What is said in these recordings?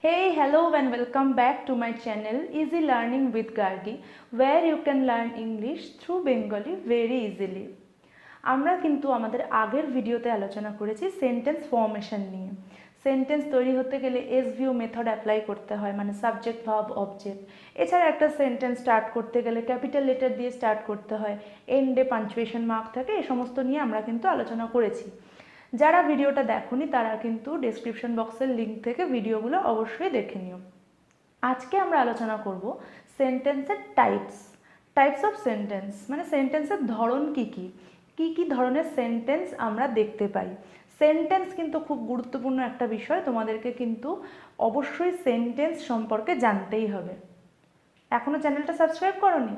Hey, hello and welcome back to my channel Easy Learning with Gargi, where you can learn English through Bengali very easily. আমরা কিন্তু আমাদের আগের ভিডিওতে আলোচনা করেছি সেন্টেন্স ফর্মেশন নিয়ে। সেন্টেন্স তৈরি হতে গেলে এসভিও মেথড অ্যাপ্লাই করতে হয়, মানে সাবজেক্ট ভার্ব অবজেক্ট। এছাড়া একটা সেন্টেন্স স্টার্ট করতে গেলে ক্যাপিটাল লেটার দিয়ে স্টার্ট করতে হয়, এন্ডে পাঞ্চুয়েশন মার্ক থাকে, এই সমস্ত নিয়ে আমরা কিন্তু আলোচনা করেছি। যারা ভিডিওটা দেখোনি তারা কিন্তু ডেসক্রিপশন বক্সের লিঙ্ক থেকে ভিডিওগুলো অবশ্যই দেখে নিও। আজকে আমরা আলোচনা করব সেন্টেন্সের টাইপস অফ সেন্টেন্স, মানে সেন্টেন্সের ধরন কী কী ধরনের সেন্টেন্স আমরা দেখতে পাই। সেন্টেন্স কিন্তু খুব গুরুত্বপূর্ণ একটা বিষয়, তোমাদেরকে কিন্তু অবশ্যই সেন্টেন্স সম্পর্কে জানতেই হবে। এখনও চ্যানেলটা সাবস্ক্রাইব করোনি?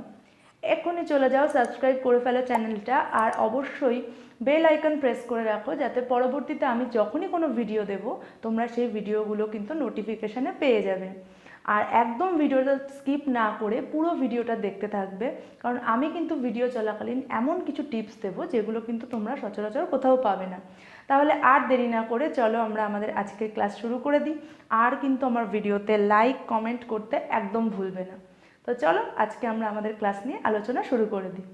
এখনই চলে যাও, সাবস্ক্রাইব করে ফেলো চ্যানেলটা, আর অবশ্যই বেল আইকন প্রেস করে রাখো যাতে পরবর্তীতে আমি যখনই কোনো ভিডিও দেব তোমরা সেই ভিডিওগুলো কিন্তু নোটিফিকেশানে পেয়ে যাবে। আর একদম ভিডিওটা স্কিপ না করে পুরো ভিডিওটা দেখতে থাকবে, কারণ আমি কিন্তু ভিডিও চলাকালীন এমন কিছু টিপস দেবো যেগুলো কিন্তু তোমরা সচরাচর কোথাও পাবে না। তাহলে আর দেরি না করে চলো আমরা আমাদের আজকের ক্লাস শুরু করে দিই। আর কিন্তু আমার ভিডিওতে লাইক কমেন্ট করতে একদম ভুলবে না। তো চলো আজকে আমরা আমাদের ক্লাস নিয়ে আলোচনা শুরু করে দিই।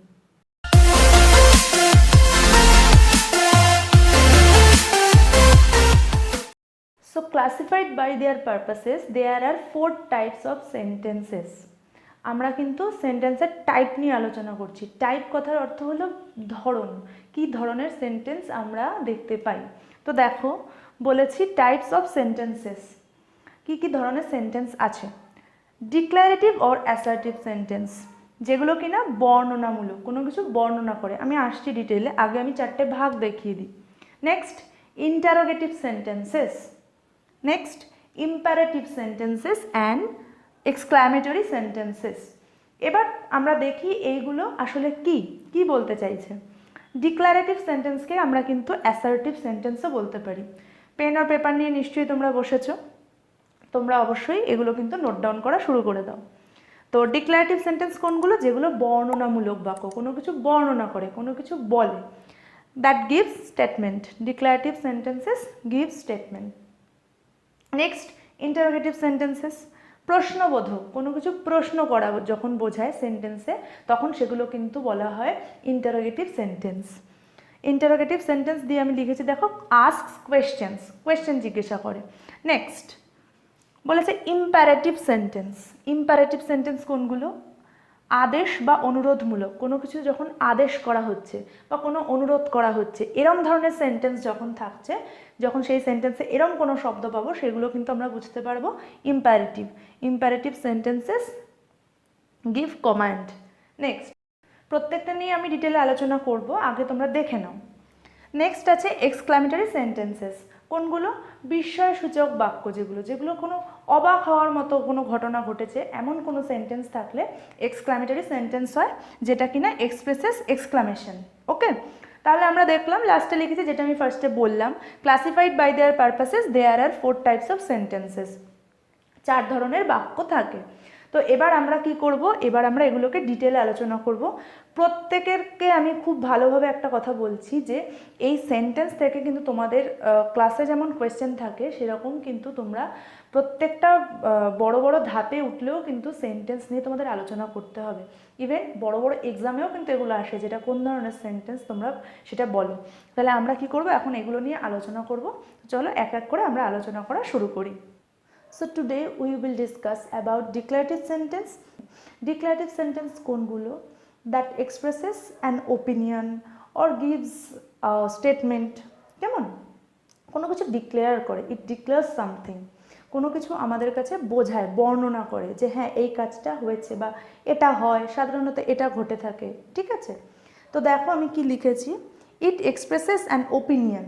So classified by their purposes, there are 4 types of sentences. আমরা কিন্তু সেন্টেন্সের টাইপ নিয়ে আলোচনা করছি। টাইপ কথার অর্থ হলো ধরন, কি ধরনের সেন্টেন্স আমরা দেখতে পাই। তো দেখো বলেছি টাইপস অফ সেন্টেন্সেস, কি ধরনের সেন্টেন্স আছে। ডিক্লারেটিভ অর অ্যাসার্টিভ সেন্টেন্স, যেগুলো কিনা বর্ণনামূলক, কোনো কিছু বর্ণনা করে। আমি আসছি ডিটেলে, আগে আমি 4টে ভাগ দেখিয়ে দিই। Next interrogative sentences, next imperative sentences and exclamatory sentences. এবার আমরা দেখি এইগুলো আসলে কি বলতে চাইছে। ডিক্লারেটিভ সেন্টেন্সকে আমরা কিন্তু অ্যাসার্টিভ সেন্টেন্সও বলতে পারি। পেন আর পেপার নিয়ে নিশ্চয়ই তোমরা বসেছো, তোমরা অবশ্যই এগুলো কিন্তু নোট ডাউন করা শুরু করে দাও। তো ডিক্লারেটিভ সেন্টেন্স কোনগুলো? যেগুলো বর্ণনামূলক বাক্য, কোনো কিছু বর্ণনা করে, কোনো কিছু বলে। That gives statement. Declarative sentences gives statement. Next interrogative sentences, প্রশ্নবোধক, কোনো কিছু প্রশ্ন করা যখন বোঝায় সেন্টেন্সে তখন সেগুলো কিন্তু বলা হয় ইন্টারোগেটিভ সেন্টেন্স। ইন্টারোগেটিভ সেন্টেন্স দিয়ে আমি লিখেছি দেখো, আস্কস কোয়েশ্চেন্স, কোয়েশ্চেন জিজ্ঞাসা করে। নেক্সট বলেছে ইম্পারেটিভ সেন্টেন্স। ইম্পারেটিভ সেন্টেন্স কোনগুলো? আদেশ বা অনুরোধমূলক, কোনো কিছু যখন আদেশ করা হচ্ছে বা কোনো অনুরোধ করা হচ্ছে, এরম ধরনের সেন্টেন্স যখন থাকছে, যখন সেই সেন্টেন্সে এরম কোনো শব্দ পাবো সেগুলো কিন্তু আমরা বুঝতে পারবো imperative. Imperative sentences give command. Next প্রত্যেকটা নিয়ে আমি ডিটেলে আলোচনা করব, আগে তোমরা দেখে নাও। নেক্সট আছে এক্সক্লামেটরি সেন্টেন্সেস। কোনগুলো? বিস্ময়সূচক বাক্য, যেগুলো কোনো অবাক হওয়ার মতো কোনো ঘটনা ঘটেছে এমন কোনো সেন্টেন্স থাকলে এক্সক্লামেটরি সেন্টেন্স হয়, যেটা কিনা এক্সপ্রেসেস এক্সক্লামেশন। ওকে, তাহলে আমরা দেখলাম লাস্টে লিখেছি যেটা আমি ফার্স্টে বললাম, classified by their purposes there are 4 types of sentences. 4 ধরনের বাক্য থাকে। তো এবার আমরা কি করব? এবার আমরা এগুলোকে ডিটেলে আলোচনা করব। প্রত্যেকেরকে আমি খুব ভালোভাবে একটা কথা বলছি যে এই সেন্টেন্স থেকে কিন্তু তোমাদের ক্লাসে যেমন কোয়েশ্চেন থাকে সেরকম কিন্তু তোমরা প্রত্যেকটা বড় বড় ধাপে উঠলেও কিন্তু সেন্টেন্স নিয়ে তোমাদের আলোচনা করতে হবে। ইভেন বড় বড় এক্সামেও কিন্তু এগুলো আসে, যেটা কোন ধরনের সেন্টেন্স তোমরা সেটা বলো। তাহলে আমরা কি করব? এখন এগুলো নিয়ে আলোচনা করব। চলো এক এক করে আমরা আলোচনা করা শুরু করি। So today we will discuss about declarative sentence. Declarative sentence কোনগুলো? That expresses an opinion or gives a statement. কেমন? কোনো কিছু ডিক্লেয়ার করে, it declares something. কোনো কিছু আমাদের কাছে বোঝায়, বর্ণনা করে যে হ্যাঁ এই কাজটা হয়েছে বা এটা হয়, সাধারণত এটা ঘটে থাকে। ঠিক আছে, তো দেখো আমি কি লিখেছি। It expresses an opinion,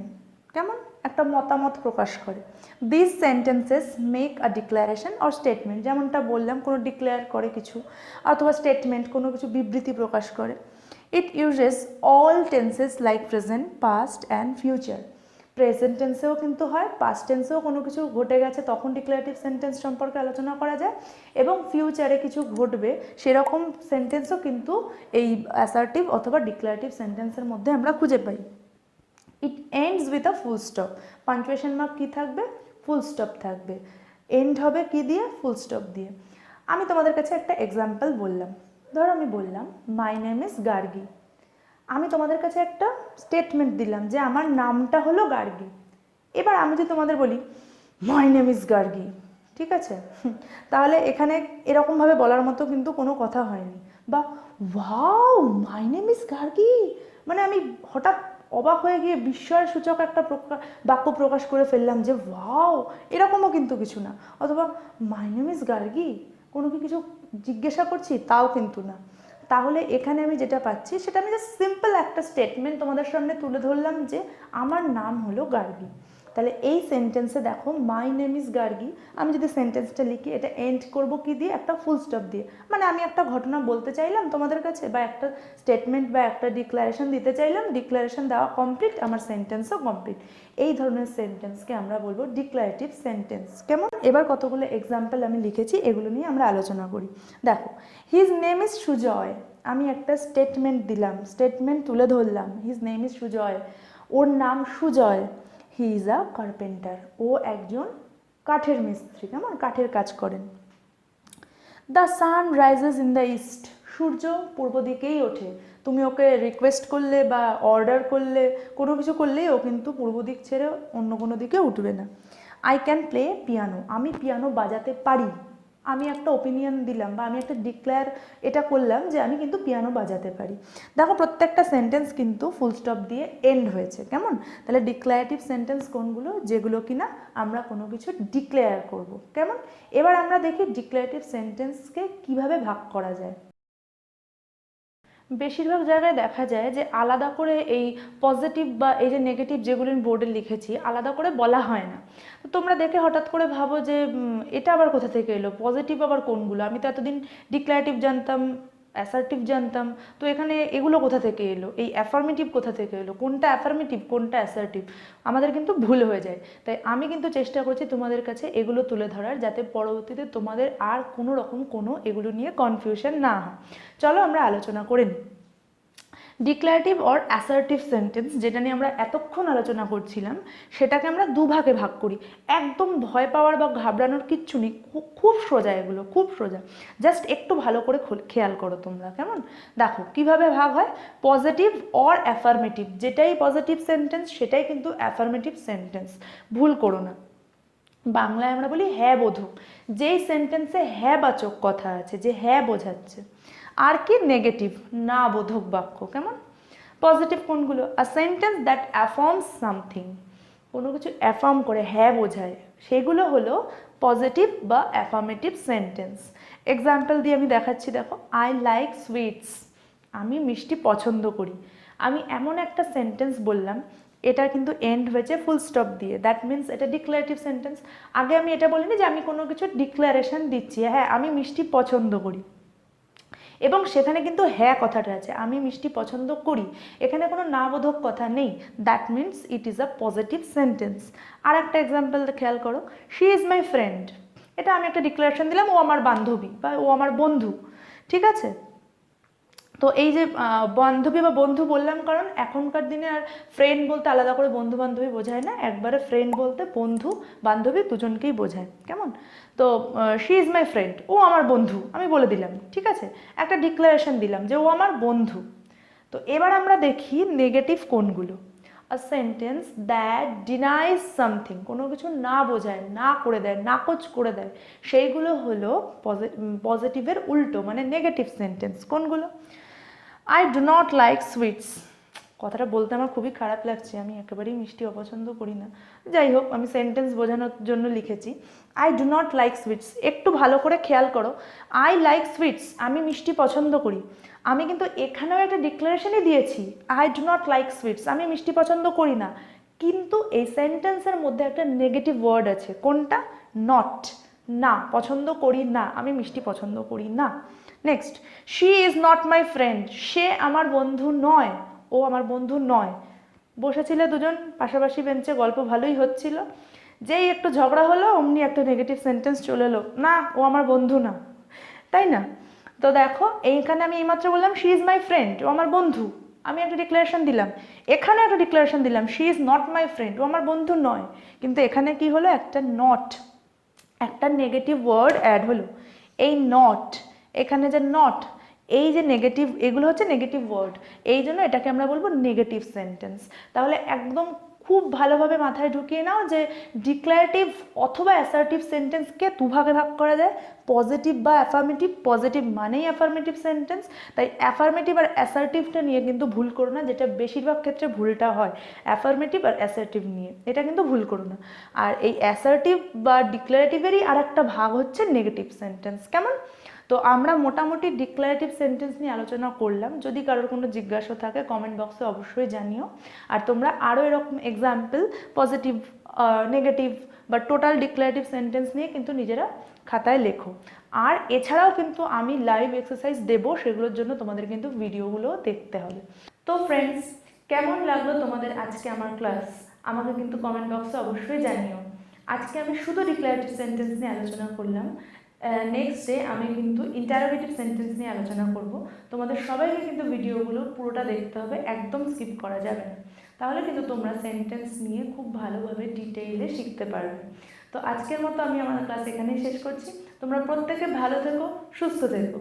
কেমন? একটা মতামত প্রকাশ করে। This sentences make a declaration or statement, যেমনটা বললাম কোনো ডিক্লেয়ার করে কিছু, অথবা স্টেটমেন্ট কোনো কিছু বিবৃতি প্রকাশ করে। It uses all tenses like present, past and future. Present টেন্সেও কিন্তু হয়, পাস্ট টেন্সেও কোনো কিছু ঘটে গেছে তখন ডিক্লারেটিভ সেন্টেন্স সম্পর্কে আলোচনা করা যায়, এবং ফিউচারে কিছু ঘটবে সেরকম সেন্টেন্সও কিন্তু এই অ্যাসার্টিভ অথবা ডিক্লারেটিভ সেন্টেন্সের মধ্যে আমরা খুঁজে পাই। It ends with a full stop, punctuation mark কী থাকবে? ফুল স্টপ থাকবে। এন্ড হবে কি দিয়ে? ফুল স্টপ দিয়ে। আমি তোমাদের কাছে একটা এক্সাম্পল বললাম, ধরো আমি বললাম মাই নেম ইজ গার্গি। আমি তোমাদের কাছে একটা স্টেটমেন্ট দিলাম যে আমার নামটা হলো গার্গি। এবার আমি যদি তোমাদের বলি মাই নেম ইজ গার্গি, ঠিক আছে, তাহলে এখানে এরকমভাবে বলার মতো কিন্তু কোনো কথা হয়নি। বা wow my name is Gargi, মানে আমি হঠাৎ অবাক হয়ে গিয়ে বিস্ময় সূচক একটা বাক্য প্রকাশ করে ফেললাম যে ওয়াও, এরকমও কিন্তু কিছু না। অথবা মাই নেম ইজ গার্গি, কোনো কি কিছু জিজ্ঞাসা করছি, তাও কিন্তু না। তাহলে এখানে আমি যেটা পাচ্ছি সেটা আমি জাস্ট সিম্পল একটা স্টেটমেন্ট তোমাদের সামনে তুলে ধরলাম যে আমার নাম হলো গার্গি। তাহলে এই সেন্টেন্সে দেখো মাই নেম ইজ গার্গি, আমি যদি সেন্টেন্সটা লিখি এটা এন্ড করব কি দিয়ে? একটা ফুল স্টপ দিয়ে। মানে আমি একটা ঘটনা বলতে চাইলাম তোমাদের কাছে, বা একটা স্টেটমেন্ট বা একটা ডিক্লারেশন দিতে চাইলাম, ডিক্লারেশন দেওয়া কমপ্লিট, আমার সেন্টেন্সও কমপ্লিট। এই ধরনের সেন্টেন্সকে আমরা বলবো ডিক্লারেটিভ সেন্টেন্স। কেমন? এবার কতগুলো এক্সাম্পল আমি লিখেছি, এগুলো নিয়ে আমরা আলোচনা করি। দেখো, হিজ নেম ইজ সুজয়, আমি একটা স্টেটমেন্ট দিলাম, স্টেটমেন্ট তুলে ধরলাম, হিজ নেম ইজ সুজয়, ওর নাম Sujoy. He is a carpenter, ও একজন কাঠের মিস্ত্রি, কেমন? কাঠের কাজ করেন। The sun rises in the east, সূর্য পূর্ব দিকেই ওঠে। তুমি ওকে রিকোয়েস্ট করলে বা অর্ডার করলে, কোনো কিছু করলেই ও কিন্তু পূর্ব দিক ছেড়ে অন্য কোনো দিকে উঠবে না। আই ক্যান প্লে পিয়ানো, আমি পিয়ানো বাজাতে পারি। আমি একটা ওপিনিয়ন দিলাম বা আমি একটা ডিক্লেয়ার এটা করলাম যে আমি কিন্তু পিয়ানো বাজাতে পারি। দেখো প্রত্যেকটা সেন্টেন্স কিন্তু ফুল স্টপ দিয়ে এন্ড হয়েছে, কেমন? তাহলে ডিক্লারেটিভ সেন্টেন্স কোনগুলো? যেগুলো কিনা আমরা কোনো কিছু ডিক্লেয়ার করব, কেমন? এবার আমরা দেখি ডিক্লারেটিভ সেন্টেন্সকে কিভাবে ভাগ করা যায়। বেশিরভাগ জায়গায় দেখা যায় যে আলাদা করে এই পজিটিভ বা এই যে নেগেটিভ যেগুলো আমি বোর্ডে লিখেছি আলাদা করে বলা হয় না। তো তোমরা দেখে হঠাৎ করে ভাবো যে এটা আবার কোথা থেকে এলো, পজিটিভ আবার কোনগুলো? আমি তো এতদিন ডিক্লারেটিভ জানতাম, অ্যাসার্টিভ জানতাম, তো এখানে এগুলো কোথা থেকে এলো, এই অ্যাফার্মেটিভ কোথা থেকে এলো, কোনটা অ্যাফার্মেটিভ কোনটা অ্যাসার্টিভ? আমাদের কিন্তু ভুল হয়ে যায়। তাই আমি কিন্তু চেষ্টা করছি তোমাদের কাছে এগুলো তুলে ধরার, যাতে পরবর্তীতে তোমাদের আর কোনো রকম কোনো এগুলো নিয়ে কনফিউশন না হয়। চলো আমরা আলোচনা করে নিই। ডিক্লারেটিভ অর অ্যাসার্টিভ সেন্টেন্স, যেটা নিয়ে আমরা এতক্ষণ আলোচনা করছিলাম, সেটাকে আমরা দুভাগে ভাগ করি। একদম ভয় পাওয়ার বা ঘাবড়ানোর কিচ্ছু নেই, খুব সোজা, এগুলো খুব সোজা। জাস্ট একটু ভালো করে খেয়াল করো তোমরা, কেমন? দেখো কিভাবে ভাগ হয়। পজিটিভ অর অ্যাফার্মেটিভ, যেটাই পজিটিভ সেন্টেন্স সেটাই কিন্তু অ্যাফার্মেটিভ সেন্টেন্স, ভুল করো না। বাংলায় আমরা বলি হ্যাঁ বোধক, যেই সেন্টেন্সে হ্যাঁ বাচক কথা আছে, যে হ্যাঁ বোঝাচ্ছে। আর কি? নেগেটিভ, না বোধক বাক্য, কেমন? পজিটিভ কোনগুলো? আ সেন্টেন্স দ্যাট অ্যাফার্মস সামথিং, কোনো কিছু অ্যাফার্ম করে, হ্যাঁ বোঝায়, সেগুলো হলো পজিটিভ বা অ্যাফার্মেটিভ সেন্টেন্স। এক্সাম্পল দিয়ে আমি দেখাচ্ছি, দেখো, আই লাইক সুইটস, আমি মিষ্টি পছন্দ করি। আমি এমন একটা সেন্টেন্স বললাম, এটা কিন্তু এন্ড হয়েছে ফুল স্টপ দিয়ে, দ্যাট মিনস এটা ডিক্লারেটিভ সেন্টেন্স। আগে আমি এটা বলিনি যে আমি কোনো কিছু ডিক্লারেশন দিচ্ছি, হ্যাঁ আমি মিষ্টি পছন্দ করি, এবং সেখানে কিন্তু হ্যাঁ কথাটা আছে, আমি মিষ্টি পছন্দ করি, এখানে কোনো না বোধক কথা নেই, that means it is a positive sentence. আর একটা এক্সাম্পল খেয়াল করো, শি ইজ মাই ফ্রেন্ড, এটা আমি একটা ডিক্লারেশন দিলাম, ও আমার বান্ধবী বা ও আমার বন্ধু, ঠিক আছে? তো এই যে বান্ধবী বা বন্ধু বললাম, কারণ এখনকার দিনে আর ফ্রেন্ড বলতে আলাদা করে বন্ধু বান্ধবী বোঝায় না, একবারে ফ্রেন্ড বলতে বন্ধু বান্ধবী দুজনকেই বোঝায়, কেমন? তো শি ইজ মাই ফ্রেন্ড, ও আমার বন্ধু, আমি বলে দিলাম, ঠিক আছে? একটা ডিক্লারেশন দিলাম যে ও আমার বন্ধু। তো এবার আমরা দেখি নেগেটিভ কোনগুলো। A sentence that denies something, কোনো কিছু না বোঝায়, না করে দেয়, নাকচ করে দেয়, সেইগুলো হলো পজিটিভের উল্টো, মানে নেগেটিভ সেন্টেন্স। কোনগুলো? I do not like sweets, কথাটা বলতে আমার খুবই খারাপ লাগছে, আমি একেবারেই মিষ্টি অপছন্দ করি না, যাই হোক আমি সেন্টেন্স বোঝানোর জন্য লিখেছি I do not like sweets. একটু ভালো করে খেয়াল করো, আই লাইক সুইটস, আমি মিষ্টি পছন্দ করি, আমি কিন্তু এখানেও একটা ডিক্লারেশনই দিয়েছি, I do not like sweets, আমি মিষ্টি পছন্দ করি না, কিন্তু এই সেন্টেন্সের মধ্যে একটা নেগেটিভ ওয়ার্ড আছে, কোনটা? নট, না, পছন্দ করি না, আমি মিষ্টি পছন্দ করি না। Next, she is not my friend, সে আমার বন্ধু নয়, ও আমার বন্ধু নয়। বসেছিলে দুজন পাশাপাশি বেঞ্চে, গল্প ভালোই হচ্ছিল, যেই একটু ঝগড়া হলো অমনি একটা নেগেটিভ সেন্টেন্স চলে এলো, না ও আমার বন্ধু না, তাই না? তো দেখো এইখানে আমি এইমাত্র বললাম শি ইজ মাই ফ্রেন্ড, ও আমার বন্ধু, আমি একটা ডিক্লারেশন দিলাম, এখানে একটা ডিক্লারেশন দিলাম she is not my friend, ও আমার বন্ধু নয়, কিন্তু এখানে কি হলো? একটা নট, একটা নেগেটিভ ওয়ার্ড অ্যাড হলো, এই নট, এখানে যে নট, এই যে নেগেটিভ, এগুলো হচ্ছে নেগেটিভ ওয়ার্ড, এই জন্য এটাকে আমরা বলবো নেগেটিভ সেন্টেন্স। তাহলে একদম খুব ভালোভাবে মাথায় ঢুকিয়ে নাও যে ডিক্লারেটিভ অথবা অ্যাসার্টিভ সেন্টেন্সকে দুভাগে ভাগ করা যায়, পজিটিভ বা অ্যাফার্মেটিভ। পজিটিভ মানেই অ্যাফার্মেটিভ সেন্টেন্স, তাই অ্যাফার্মেটিভ আর অ্যাসার্টিভটা নিয়ে কিন্তু ভুল করো না, যেটা বেশিরভাগ ক্ষেত্রে ভুলটা হয় অ্যাফার্মেটিভ আর অ্যাসার্টিভ নিয়ে, এটা কিন্তু ভুল করো না। আর এই অ্যাসার্টিভ বা ডিক্লারেটিভেরই আর একটা ভাগ হচ্ছে নেগেটিভ সেন্টেন্স। কেমন? তো আমরা মোটামুটি ডিক্লারেটিভ সেন্টেন্স নিয়ে আলোচনা করলাম। যদি কারোর কোনো জিজ্ঞাসা থাকে কমেন্ট বক্সে অবশ্যই জানিও। আর তোমরা আরও এরকম এক্সাম্পল পজিটিভ, নেগেটিভ বা টোটাল ডিক্লারেটিভ সেন্টেন্স নিয়ে কিন্তু নিজেরা খাতায় লেখো। আর এছাড়াও কিন্তু আমি লাইভ এক্সারসাইজ দেবো, সেগুলোর জন্য তোমাদের কিন্তু ভিডিওগুলো দেখতে হবে। তো ফ্রেন্ডস, কেমন লাগলো তোমাদের আজকে আমার ক্লাস? আমাকে কিন্তু কমেন্ট বক্সে অবশ্যই জানিও। আজকে আমি শুধু ডিক্লারেটিভ সেন্টেন্স নিয়ে আলোচনা করলাম। নেক্সট ডে আমি কিন্তু ইন্টারোগেটিভ সেন্টেন্স নিয়ে আলোচনা করব। তোমাদের সবাইকে কিন্তু ভিডিওগুলো পুরোটা দেখতে হবে, একদম স্কিপ করা যাবে না, তাহলে কিন্তু তোমরা সেন্টেন্স নিয়ে খুব ভালোভাবে ডিটেইলে শিখতে পারবে। তো আজকের মতো আমি আমার ক্লাস এখানেই শেষ করছি। তোমরা প্রত্যেকে ভালো থেকো, সুস্থ থেকো।